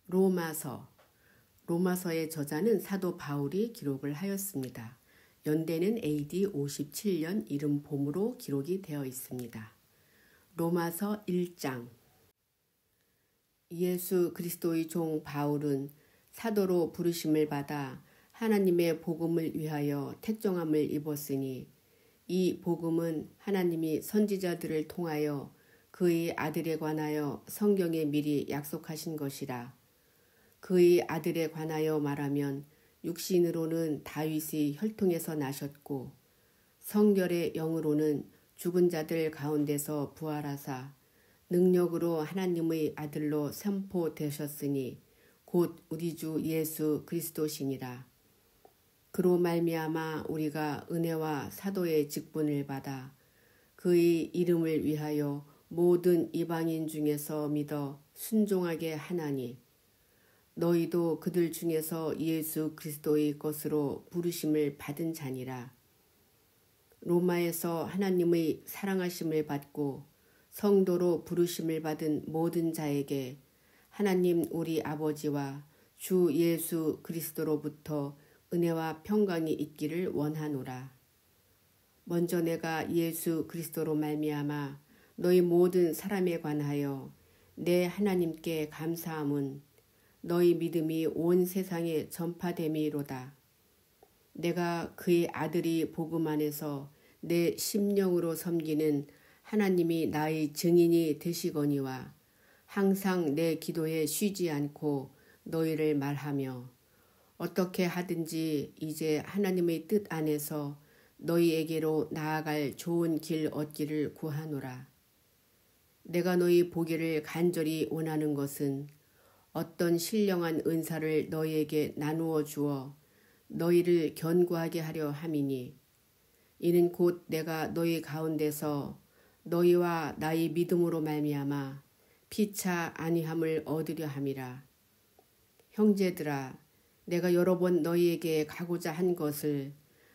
로마서. 로마서의 저자는 사도 바울이 기록을 하였습니다. 연대는 AD 57년 이른 봄으로 기록이 되어 있습니다. 로마서 1장. 예수 그리스도의 종 바울은 사도로 부르심을 받아 하나님의 복음을 위하여 택정함을 입었으니 이 복음은 하나님이 선지자들을 통하여 그의 아들에 관하여 성경에 미리 약속하신 것이라. 그의 아들에 관하여 말하면 육신으로는 다윗의 혈통에서 나셨고 성결의 영으로는 죽은 자들 가운데서 부활하사 능력으로 하나님의 아들로 선포되셨으니 곧 우리 주 예수 그리스도시니라. 그로 말미암아 우리가 은혜와 사도의 직분을 받아 그의 이름을 위하여 모든 이방인 중에서 믿어 순종하게 하나니 너희도 그들 중에서 예수 그리스도의 것으로 부르심을 받은 자니라. 로마에서 하나님의 사랑하심을 받고 성도로 부르심을 받은 모든 자에게 하나님 우리 아버지와 주 예수 그리스도로부터 은혜와 평강이 있기를 원하노라. 먼저 내가 예수 그리스도로 말미암아 너희 모든 사람에 관하여 내 하나님께 감사함은 너희 믿음이 온 세상에 전파됨이로다. 내가 그의 아들이 복음 안에서 내 심령으로 섬기는 하나님이 나의 증인이 되시거니와 항상 내 기도에 쉬지 않고 너희를 말하며 어떻게 하든지 이제 하나님의 뜻 안에서 너희에게로 나아갈 좋은 길 얻기를 구하노라. 내가 너희 보기를 간절히 원하는 것은 어떤 신령한 은사를 너희에게 나누어 주어 너희를 견고하게 하려 함이니 이는 곧 내가 너희 가운데서 너희와 나의 믿음으로 말미암아 피차 아니함을 얻으려 함이라. 형제들아, 내가 여러 번 너희에게 가고자 한 것을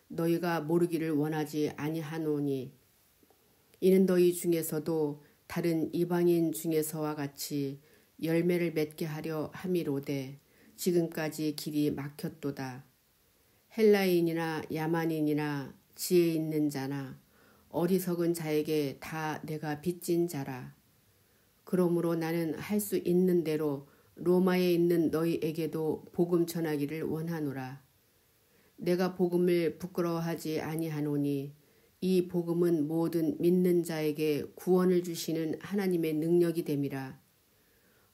너희가 모르기를 원하지 아니하노니 이는 너희 중에서도 다른 이방인 중에서와 같이 열매를 맺게 하려 함이로되 지금까지 길이 막혔도다. 헬라인이나 야만인이나 지혜 있는 자나 어리석은 자에게 다 내가 빚진 자라. 그러므로 나는 할 수 있는 대로 로마에 있는 너희에게도 복음 전하기를 원하노라. 내가 복음을 부끄러워하지 아니하노니 이 복음은 모든 믿는 자에게 구원을 주시는 하나님의 능력이 됨이라.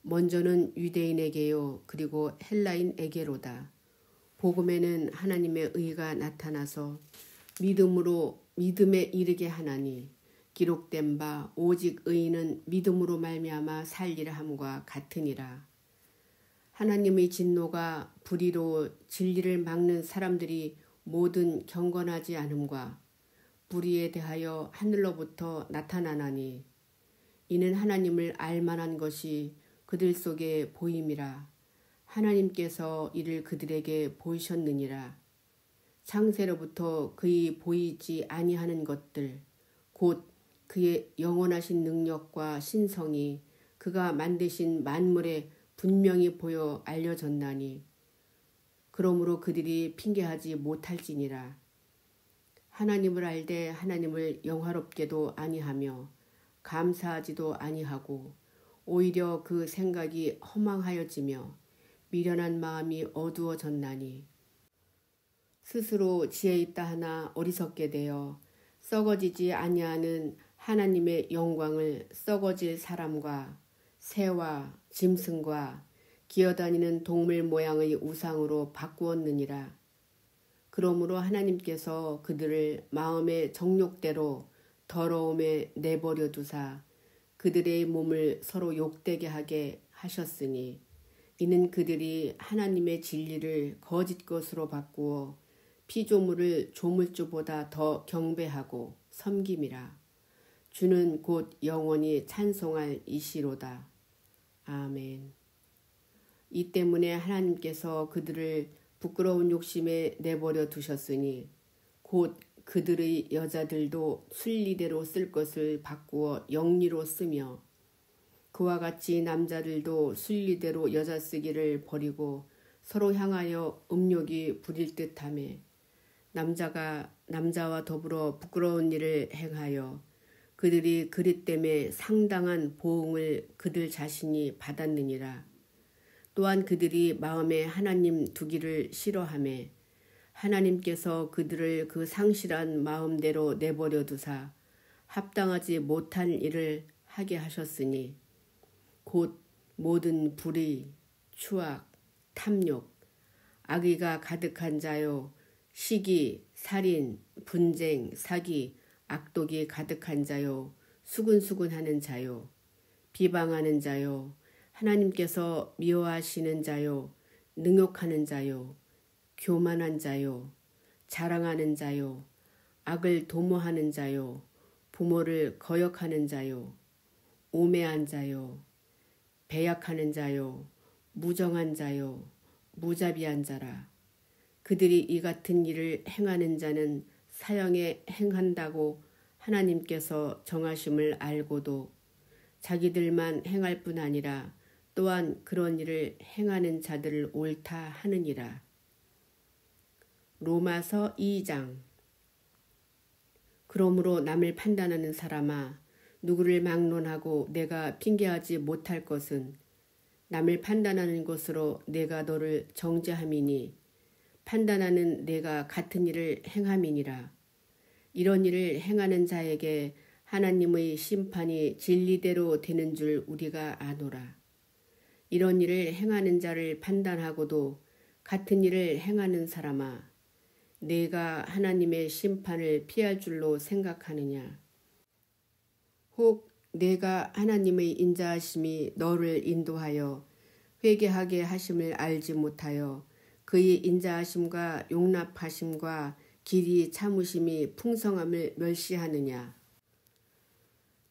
먼저는 유대인에게요 그리고 헬라인에게로다. 복음에는 하나님의 의가 나타나서 믿음으로 믿음에 이르게 하나니 기록된 바 오직 의인은 믿음으로 말미암아 살리라 함과 같으니라. 하나님의 진노가 불의로 진리를 막는 사람들이 모든 경건하지 않음과 불의에 대하여 하늘로부터 나타나나니 이는 하나님을 알만한 것이 그들 속에 보임이라. 하나님께서 이를 그들에게 보이셨느니라. 창세로부터 그의 보이지 아니하는 것들 곧 그의 영원하신 능력과 신성이 그가 만드신 만물에 분명히 보여 알려졌나니 그러므로 그들이 핑계하지 못할지니라. 하나님을 알되 하나님을 영화롭게도 아니하며 감사하지도 아니하고 오히려 그 생각이 허망하여지며 미련한 마음이 어두워졌나니 스스로 지혜 있다 하나 어리석게 되어 썩어지지 아니하는 하나님의 영광을 썩어질 사람과 새와 짐승과 기어다니는 동물 모양의 우상으로 바꾸었느니라. 그러므로 하나님께서 그들을 마음의 정욕대로 더러움에 내버려 두사 그들의 몸을 서로 욕되게 하게 하셨으니 이는 그들이 하나님의 진리를 거짓 것으로 바꾸어 피조물을 조물주보다 더 경배하고 섬김이라. 주는 곧 영원히 찬송할 이시로다. 아멘. 이 때문에 하나님께서 그들을 부끄러운 욕심에 내버려 두셨으니 곧 그들의 여자들도 순리대로 쓸 것을 바꾸어 영리로 쓰며 그와 같이 남자들도 순리대로 여자 쓰기를 버리고 서로 향하여 음욕이 부릴 듯하며 남자가 남자와 더불어 부끄러운 일을 행하여 그들이 그리 때문에 상당한 보응을 그들 자신이 받았느니라. 또한 그들이 마음에 하나님 두기를 싫어하며 하나님께서 그들을 그 상실한 마음대로 내버려 두사 합당하지 못한 일을 하게 하셨으니 곧 모든 불의, 추악, 탐욕, 악의가 가득한 자요, 시기, 살인, 분쟁, 사기, 악독이 가득한 자요, 수근수근하는 자요, 비방하는 자요, 하나님께서 미워하시는 자요, 능욕하는 자요, 교만한 자요, 자랑하는 자요, 악을 도모하는 자요, 부모를 거역하는 자요, 오매한 자요, 배약하는 자요, 무정한 자요, 무자비한 자라. 그들이 이 같은 일을 행하는 자는 사형에 행한다고 하나님께서 정하심을 알고도 자기들만 행할 뿐 아니라 또한 그런 일을 행하는 자들을 옳다 하느니라. 로마서 2장. 그러므로 남을 판단하는 사람아, 누구를 막론하고 내가 핑계하지 못할 것은 남을 판단하는 것으로 내가 너를 정죄함이니 판단하는 내가 같은 일을 행함이니라. 이런 일을 행하는 자에게 하나님의 심판이 진리대로 되는 줄 우리가 아노라. 이런 일을 행하는 자를 판단하고도 같은 일을 행하는 사람아, 내가 하나님의 심판을 피할 줄로 생각하느냐. 혹 내가 하나님의 인자하심이 너를 인도하여 회개하게 하심을 알지 못하여 그의 인자하심과 용납하심과 길이 참으심이 풍성함을 멸시하느냐.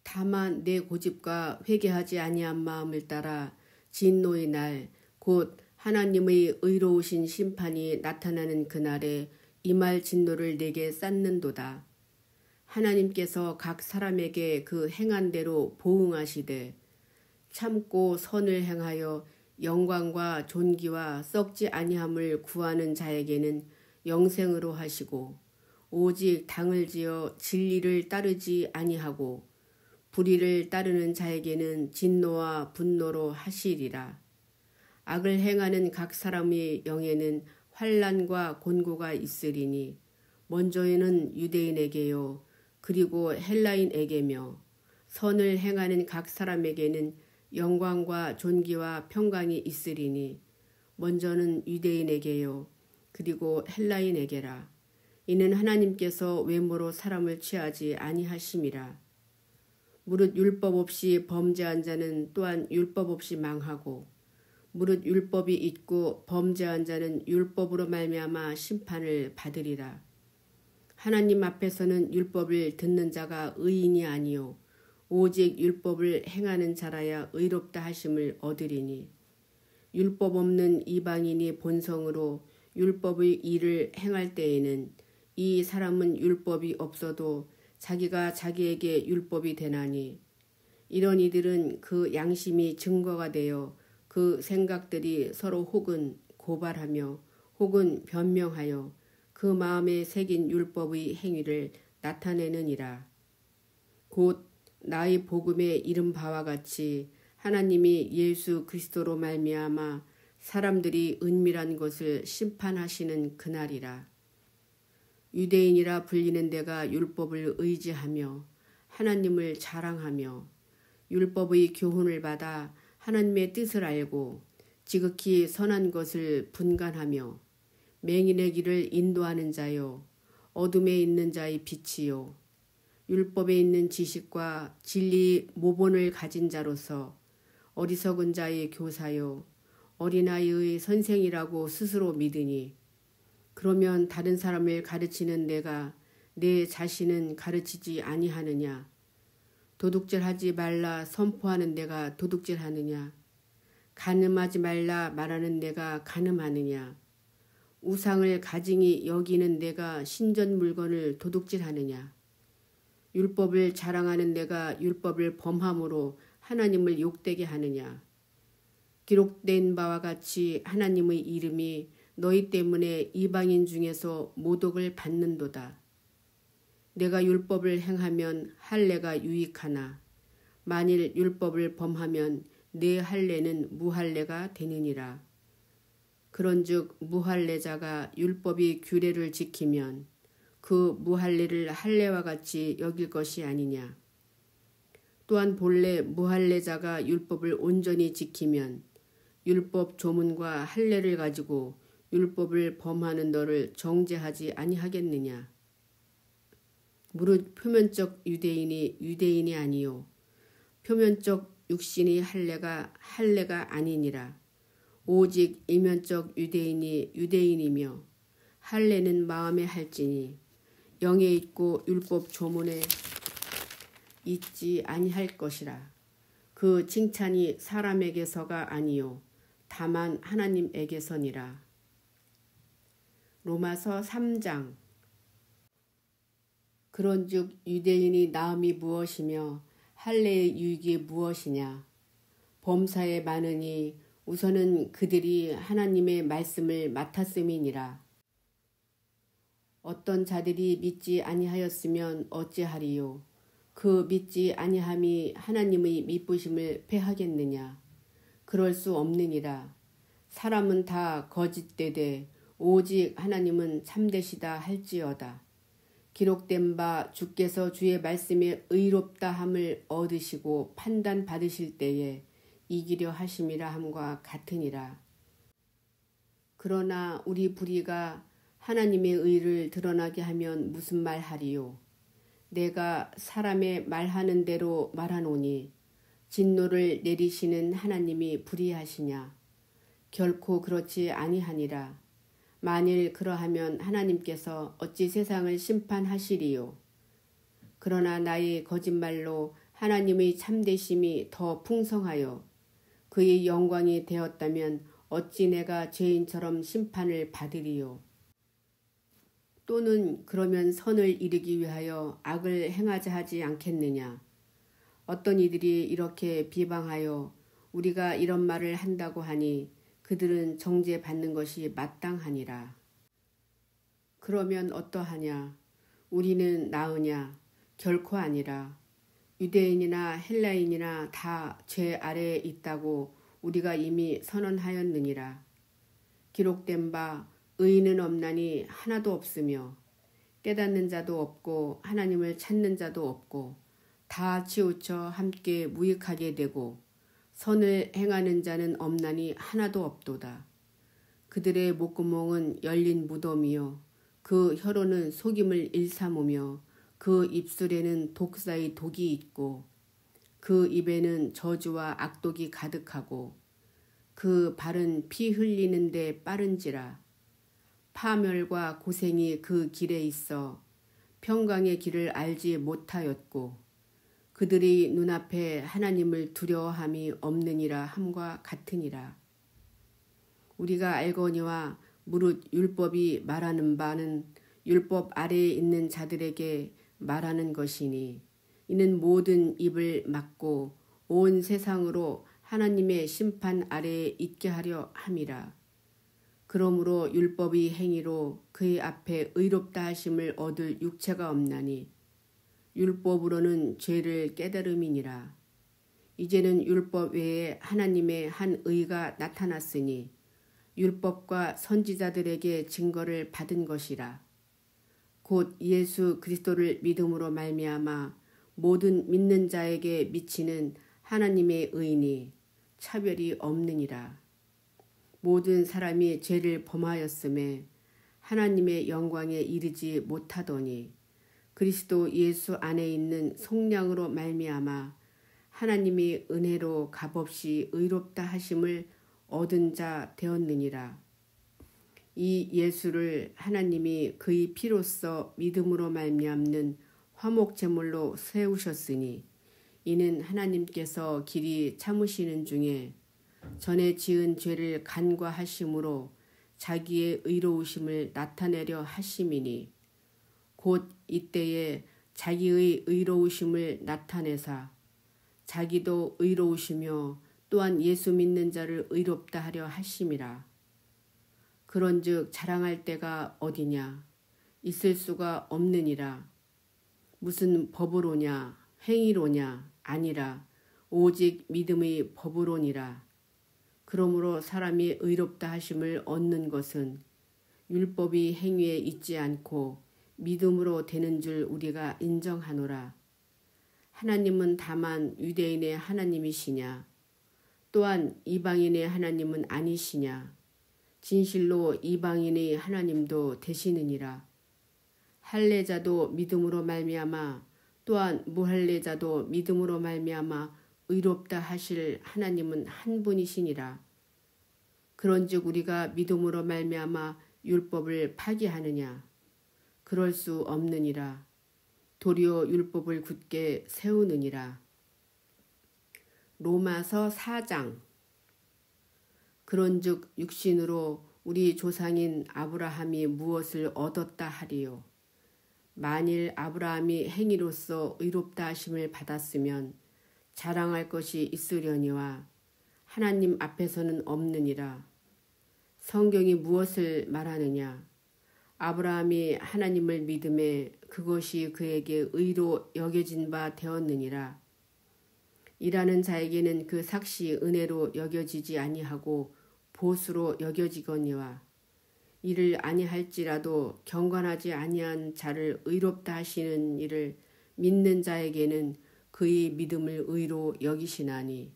다만 내 고집과 회개하지 아니한 마음을 따라 진노의 날 곧 하나님의 의로우신 심판이 나타나는 그날에 임할 진노를 내게 쌓는도다. 하나님께서 각 사람에게 그 행한 대로 보응하시되 참고 선을 행하여 영광과 존귀와 썩지 아니함을 구하는 자에게는 영생으로 하시고 오직 당을 지어 진리를 따르지 아니하고 불의를 따르는 자에게는 진노와 분노로 하시리라. 악을 행하는 각 사람의 영에는 환난과 곤고가 있으리니 먼저에는 유대인에게요 그리고 헬라인에게며 선을 행하는 각 사람에게는 영광과 존귀와 평강이 있으리니 먼저는 유대인에게요 그리고 헬라인에게라. 이는 하나님께서 외모로 사람을 취하지 아니하심이라. 무릇 율법 없이 범죄한 자는 또한 율법 없이 망하고 무릇 율법이 있고 범죄한 자는 율법으로 말미암아 심판을 받으리라. 하나님 앞에서는 율법을 듣는 자가 의인이 아니요 오직 율법을 행하는 자라야 의롭다 하심을 얻으리니 율법 없는 이방인이 본성으로 율법의 일을 행할 때에는 이 사람은 율법이 없어도 자기가 자기에게 율법이 되나니 이런 이들은 그 양심이 증거가 되어 그 생각들이 서로 혹은 고발하며 혹은 변명하여 그 마음에 새긴 율법의 행위를 나타내느니라. 곧 나의 복음에 이른 바와 같이 하나님이 예수 그리스도로 말미암아 사람들이 은밀한 것을 심판하시는 그날이라. 유대인이라 불리는 데가 율법을 의지하며 하나님을 자랑하며 율법의 교훈을 받아 하나님의 뜻을 알고 지극히 선한 것을 분간하며 맹인의 길을 인도하는 자요 어둠에 있는 자의 빛이요 율법에 있는 지식과 진리 모본을 가진 자로서 어리석은 자의 교사요 어린아이의 선생이라고 스스로 믿으니 그러면 다른 사람을 가르치는 내가 내 자신은 가르치지 아니하느냐. 도둑질하지 말라 선포하는 내가 도둑질하느냐. 간음하지 말라 말하는 내가 간음하느냐. 우상을 가증히 여기는 내가 신전 물건을 도둑질하느냐. 율법을 자랑하는 내가 율법을 범함으로 하나님을 욕되게 하느냐. 기록된 바와 같이 하나님의 이름이 너희 때문에 이방인 중에서 모독을 받는도다. 내가 율법을 행하면 할례가 유익하나 만일 율법을 범하면 내 할례는 무할례가 되느니라. 그런즉 무할례자가 율법이 규례를 지키면 그 무할례를 할례와 같이 여길 것이 아니냐. 또한 본래 무할례자가 율법을 온전히 지키면 율법 조문과 할례를 가지고 율법을 범하는 너를 정죄하지 아니하겠느냐. 무릇 표면적 유대인이 유대인이 아니요 표면적 육신이 할례가 아니니라. 오직 이면적 유대인이 유대인이며 할례는 마음에 할지니 영에 있고 율법 조문에 있지 아니할 것이라. 그 칭찬이 사람에게서가 아니요 다만 하나님에게서니라. 로마서 3장. 그런즉 유대인이 나음이 무엇이며 할례의 유익이 무엇이냐. 범사에 많으니 우선은 그들이 하나님의 말씀을 맡았음이니라. 어떤 자들이 믿지 아니하였으면 어찌하리요. 그 믿지 아니함이 하나님의 미쁘심을 패하겠느냐. 그럴 수 없느니라. 사람은 다 거짓되되 오직 하나님은 참되시다 할지어다. 기록된 바 주께서 주의 말씀에 의롭다 함을 얻으시고 판단 받으실 때에 이기려 하심이라 함과 같으니라. 그러나 우리 불의가 하나님의 의를 드러나게 하면 무슨 말하리요. 내가 사람의 말하는 대로 말하노니 진노를 내리시는 하나님이 불의하시냐. 결코 그렇지 아니하니라. 만일 그러하면 하나님께서 어찌 세상을 심판하시리요. 그러나 나의 거짓말로 하나님의 참되심이 더 풍성하여 그의 영광이 되었다면 어찌 내가 죄인처럼 심판을 받으리요. 또는 그러면 선을 이루기 위하여 악을 행하자 하지 않겠느냐. 어떤 이들이 이렇게 비방하여 우리가 이런 말을 한다고 하니 그들은 정죄받는 것이 마땅하니라. 그러면 어떠하냐. 우리는 나으냐. 결코 아니라. 유대인이나 헬라인이나 다 죄 아래에 있다고 우리가 이미 선언하였느니라. 기록된 바 의인은 없나니 하나도 없으며 깨닫는 자도 없고 하나님을 찾는 자도 없고 다 치우쳐 함께 무익하게 되고 선을 행하는 자는 없나니 하나도 없도다. 그들의 목구멍은 열린 무덤이요 그 혀로는 속임을 일삼으며 그 입술에는 독사의 독이 있고 그 입에는 저주와 악독이 가득하고 그 발은 피 흘리는데 빠른지라. 파멸과 고생이 그 길에 있어 평강의 길을 알지 못하였고 그들이 눈앞에 하나님을 두려워함이 없느니라 함과 같으니라. 우리가 알거니와 무릇 율법이 말하는 바는 율법 아래에 있는 자들에게 말하는 것이니 이는 모든 입을 막고 온 세상으로 하나님의 심판 아래에 있게 하려 함이라. 그러므로 율법의 행위로 그의 앞에 의롭다 하심을 얻을 육체가 없나니 율법으로는 죄를 깨달음이니라. 이제는 율법 외에 하나님의 한 의가 나타났으니 율법과 선지자들에게 증거를 받은 것이라. 곧 예수 그리스도를 믿음으로 말미암아 모든 믿는 자에게 미치는 하나님의 의니 차별이 없느니라. 모든 사람이 죄를 범하였음에 하나님의 영광에 이르지 못하더니 그리스도 예수 안에 있는 속량으로 말미암아 하나님이 은혜로 값없이 의롭다 하심을 얻은 자 되었느니라. 이 예수를 하나님이 그의 피로써 믿음으로 말미암는 화목제물로 세우셨으니 이는 하나님께서 길이 참으시는 중에 전에 지은 죄를 간과하심으로 자기의 의로우심을 나타내려 하심이니 곧 이때에 자기의 의로우심을 나타내사 자기도 의로우시며 또한 예수 믿는 자를 의롭다 하려 하심이라. 그런즉 자랑할 때가 어디냐? 있을 수가 없느니라. 무슨 법으로냐? 행위로냐? 아니라 오직 믿음의 법으로니라. 그러므로 사람이 의롭다 하심을 얻는 것은 율법이 행위에 있지 않고 믿음으로 되는 줄 우리가 인정하노라. 하나님은 다만 유대인의 하나님이시냐? 또한 이방인의 하나님은 아니시냐? 진실로 이방인의 하나님도 되시느니라. 할례자도 믿음으로 말미암아 또한 무할례자도 믿음으로 말미암아 의롭다 하실 하나님은 한 분이시니라. 그런즉 우리가 믿음으로 말미암아 율법을 파기하느냐? 그럴 수 없느니라. 도리어 율법을 굳게 세우느니라. 로마서 4장. 그런즉 육신으로 우리 조상인 아브라함이 무엇을 얻었다 하리요? 만일 아브라함이 행위로서 의롭다 하심을 받았으면 자랑할 것이 있으려니와 하나님 앞에서는 없느니라. 성경이 무엇을 말하느냐? 아브라함이 하나님을 믿음에 그것이 그에게 의로 여겨진 바 되었느니라. 일하는 자에게는 그 삭시 은혜로 여겨지지 아니하고 보수로 여겨지거니와 이를 아니할지라도 경건하지 아니한 자를 의롭다 하시는 이를 믿는 자에게는 그의 믿음을 의로 여기시나니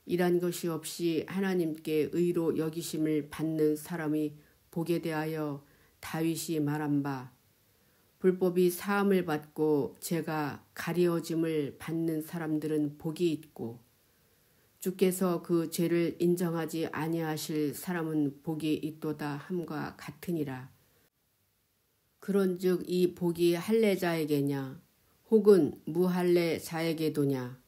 이란 것이 없이 하나님께 의로 여기심을 받는 사람이 복에 대하여 다윗이 말한 바 불법이 사함을 받고 죄가 가려짐을 받는 사람들은 복이 있고 주께서 그 죄를 인정하지 아니하실 사람은 복이 있도다 함과 같으니라. 그런즉 이 복이 할례자에게냐 혹은 무할례자에게도냐?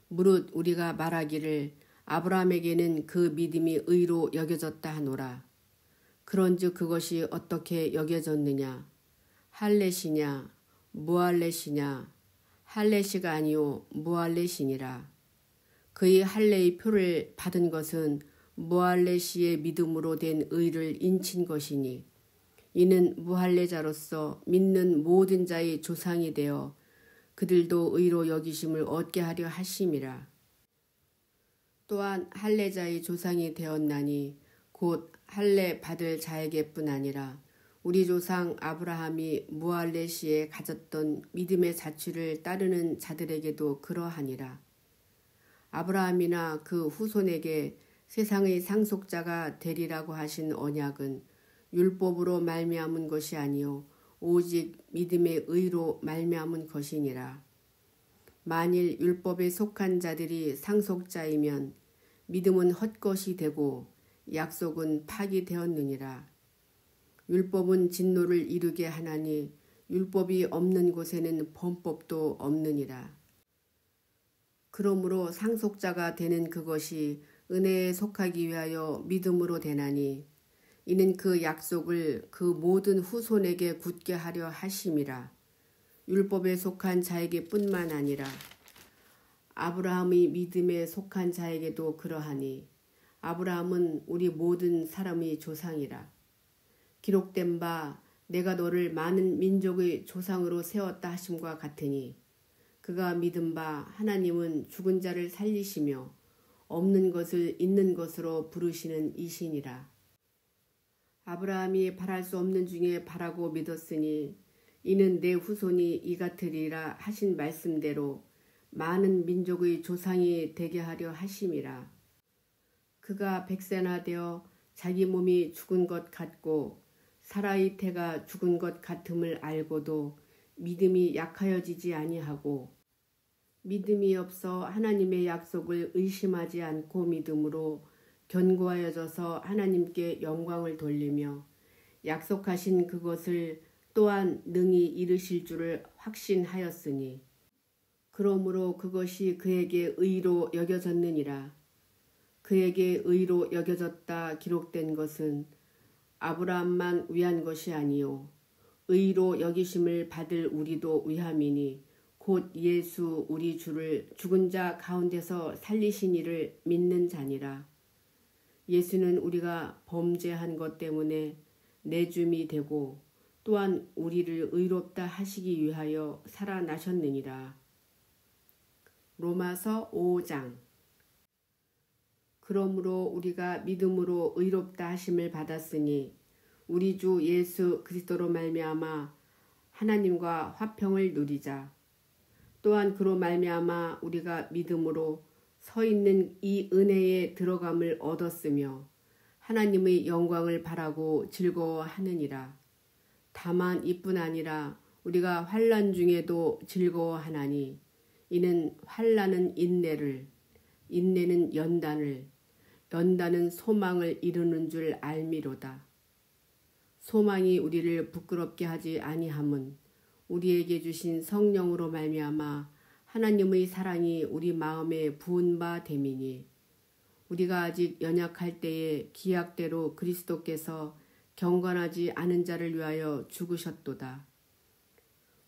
무릇 우리가 말하기를 아브라함에게는 그 믿음이 의로 여겨졌다 하노라. 그런즉 그것이 어떻게 여겨졌느냐? 할례시냐 무할례시냐? 할례시가 아니요 무할례시니라. 그의 할례의 표를 받은 것은 무할례시의 믿음으로 된 의를 인친 것이니 이는 무할례자로서 믿는 모든 자의 조상이 되어 그들도 의로 여기심을 얻게 하려 하심이라. 또한 할례자의 조상이 되었나니 곧 할례 받을 자에게뿐 아니라 우리 조상 아브라함이 무할례 시에 가졌던 믿음의 자취를 따르는 자들에게도 그러하니라. 아브라함이나 그 후손에게 세상의 상속자가 되리라고 하신 언약은 율법으로 말미암은 것이 아니요 오직 믿음의 의로 말미암은 것이니라. 만일 율법에 속한 자들이 상속자이면 믿음은 헛것이 되고 약속은 파기되었느니라. 율법은 진노를 이루게 하나니 율법이 없는 곳에는 범법도 없느니라. 그러므로 상속자가 되는 그것이 은혜에 속하기 위하여 믿음으로 되나니 이는 그 약속을 그 모든 후손에게 굳게 하려 하심이라. 율법에 속한 자에게 뿐만 아니라 아브라함의 믿음에 속한 자에게도 그러하니 아브라함은 우리 모든 사람의 조상이라. 기록된 바 내가 너를 많은 민족의 조상으로 세웠다 하심과 같으니 그가 믿은 바 하나님은 죽은 자를 살리시며 없는 것을 있는 것으로 부르시는 이시니라. 아브라함이 바랄 수 없는 중에 바라고 믿었으니 이는 내 후손이 이 같으리라 하신 말씀대로 많은 민족의 조상이 되게 하려 하심이라. 그가 100세나 되어 자기 몸이 죽은 것 같고 사라의 태가 죽은 것 같음을 알고도 믿음이 약하여지지 아니하고 믿음이 없어 하나님의 약속을 의심하지 않고 믿음으로 견고하여져서 하나님께 영광을 돌리며 약속하신 그것을 또한 능히 이루실 줄을 확신하였으니 그러므로 그것이 그에게 의로 여겨졌느니라. 그에게 의로 여겨졌다 기록된 것은 아브라함만 위한 것이 아니요 의로 여기심을 받을 우리도 위함이니 곧 예수 우리 주를 죽은 자 가운데서 살리신 이를 믿는 자니라. 예수는 우리가 범죄한 것 때문에 내줌이 되고 또한 우리를 의롭다 하시기 위하여 살아나셨느니라. 로마서 5장. 그러므로 우리가 믿음으로 의롭다 하심을 받았으니 우리 주 예수 그리스도로 말미암아 하나님과 화평을 누리자. 또한 그로 말미암아 우리가 믿음으로 서 있는 이 은혜에 들어감을 얻었으며 하나님의 영광을 바라고 즐거워하느니라. 다만 이뿐 아니라 우리가 환난 중에도 즐거워하나니 이는 환난은 인내를, 인내는 연단을, 연단은 소망을 이루는 줄 알미로다. 소망이 우리를 부끄럽게 하지 아니함은 우리에게 주신 성령으로 말미암아 하나님의 사랑이 우리 마음에 부은 바 됨이니 우리가 아직 연약할 때에 기약대로 그리스도께서 경건하지 않은 자를 위하여 죽으셨도다.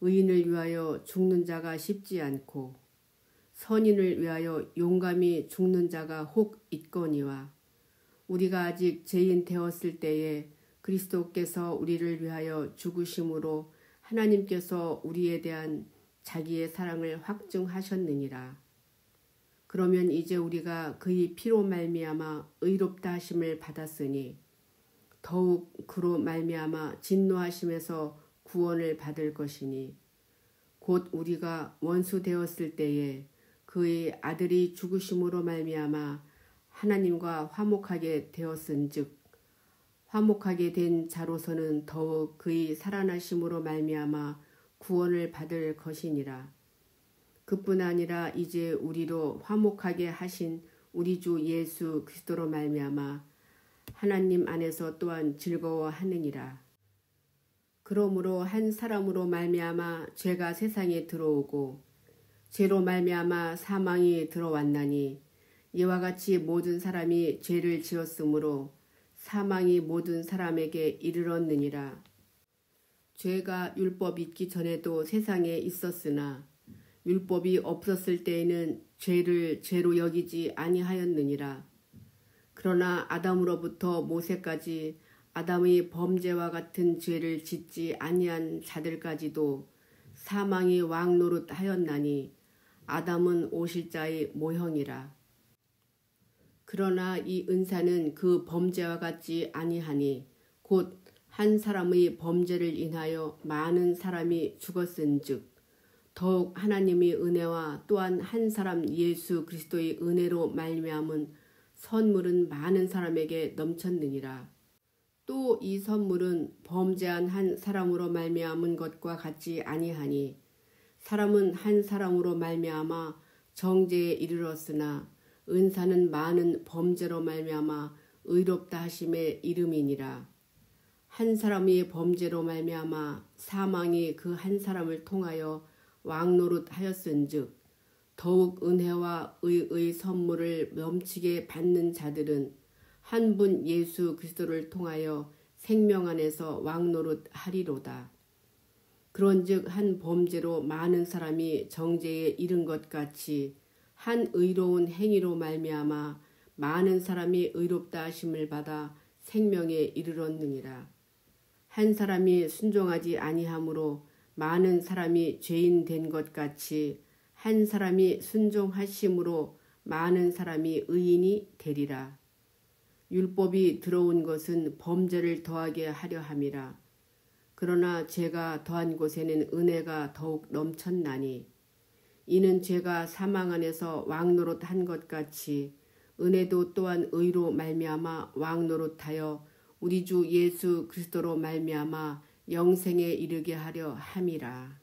의인을 위하여 죽는 자가 쉽지 않고 선인을 위하여 용감히 죽는 자가 혹 있거니와 우리가 아직 죄인 되었을 때에 그리스도께서 우리를 위하여 죽으심으로 하나님께서 우리에 대한 자기의 사랑을 확증하셨느니라. 그러면 이제 우리가 그의 피로 말미암아 의롭다 하심을 받았으니 더욱 그로 말미암아 진노하심에서 구원을 받을 것이니 곧 우리가 원수 되었을 때에 그의 아들이 죽으심으로 말미암아 하나님과 화목하게 되었은즉 화목하게 된 자로서는 더욱 그의 살아나심으로 말미암아 구원을 받을 것이니라. 그뿐 아니라 이제 우리로 화목하게 하신 우리 주 예수 그리스도로 말미암아 하나님 안에서 또한 즐거워하느니라. 그러므로 한 사람으로 말미암아 죄가 세상에 들어오고 죄로 말미암아 사망이 들어왔나니 이와 같이 모든 사람이 죄를 지었으므로 사망이 모든 사람에게 이르렀느니라. 죄가 율법 있기 전에도 세상에 있었으나 율법이 없었을 때에는 죄를 죄로 여기지 아니하였느니라. 그러나 아담으로부터 모세까지 아담의 범죄와 같은 죄를 짓지 아니한 자들까지도 사망이 왕노릇하였나니 아담은 오실자의 모형이라. 그러나 이 은사는 그 범죄와 같지 아니하니 곧 한 사람의 범죄를 인하여 많은 사람이 죽었은즉 더욱 하나님의 은혜와 또한 한 사람 예수 그리스도의 은혜로 말미암은 선물은 많은 사람에게 넘쳤느니라. 또 이 선물은 범죄한 한 사람으로 말미암은 것과 같지 아니하니 사람은 한 사람으로 말미암아 정죄에 이르렀으나 은사는 많은 범죄로 말미암아 의롭다 하심의 이름이니라. 한 사람의 범죄로 말미암아 사망이 그 한 사람을 통하여 왕노릇하였은즉 더욱 은혜와 의의 선물을 넘치게 받는 자들은 한 분 예수 그리스도를 통하여 생명 안에서 왕노릇하리로다. 그런즉 한 범죄로 많은 사람이 정죄에 이른 것 같이 한 의로운 행위로 말미암아 많은 사람이 의롭다 하심을 받아 생명에 이르렀느니라. 한 사람이 순종하지 아니하므로 많은 사람이 죄인 된 것 같이 한 사람이 순종하심으로 많은 사람이 의인이 되리라. 율법이 들어온 것은 범죄를 더하게 하려 함이라. 그러나 죄가 더한 곳에는 은혜가 더욱 넘쳤나니 이는 죄가 사망 안에서 왕노릇한 것 같이 은혜도 또한 의로 말미암아 왕노릇하여 우리 주 예수 그리스도로 말미암아 영생에 이르게 하려 함이라.